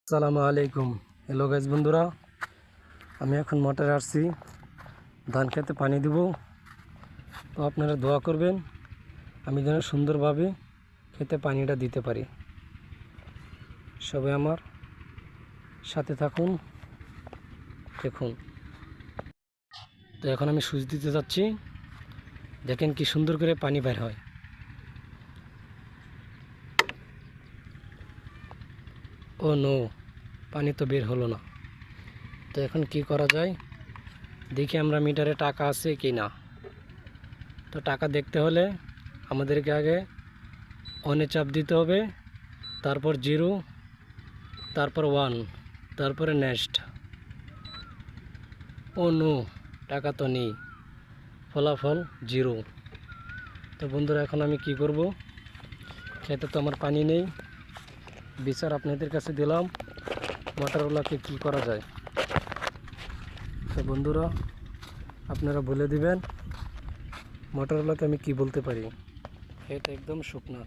আসসালামু আলাইকুম। Hello guys বন্ধুরা, আমি এখন মোটরে আসছি ধান খেতে পানি দিব। তো আপনারা দোয়া করবেন আমি যেন সুন্দরভাবে খেতে পানিটা দিতে পারি। সবাই আমার সাথে থাকুন, দেখুন। তো এখন আমি সুইচ দিতে যাচ্ছি, দেখেন কি সুন্দর করে পানি বের হয়। ও নো, পানি তো বের হলো না। তো এখন কি করা যায় দেখি আমরা মিটারে টাকা আছে কি না। তো টাকা দেখতে হলে আমাদেরকে আগে অনে চাপ দিতে হবে, তারপর 0, তারপর 1, তারপরে নেক্সট। ও নো, টাকা তো নেই, ফলাফল 0। তো বন্ধুরা, এখন আমি কি করব? খেতে তো আমার পানি নেই, বিচার আপনাদের কাছে দিলাম মোটরওয়ালাকে কি করা যায়। তো বন্ধুরা, আপনারা বলে দিবেন মোটরওয়ালাকে আমি কি বলতে পারি। খেতে একদম শুকনা।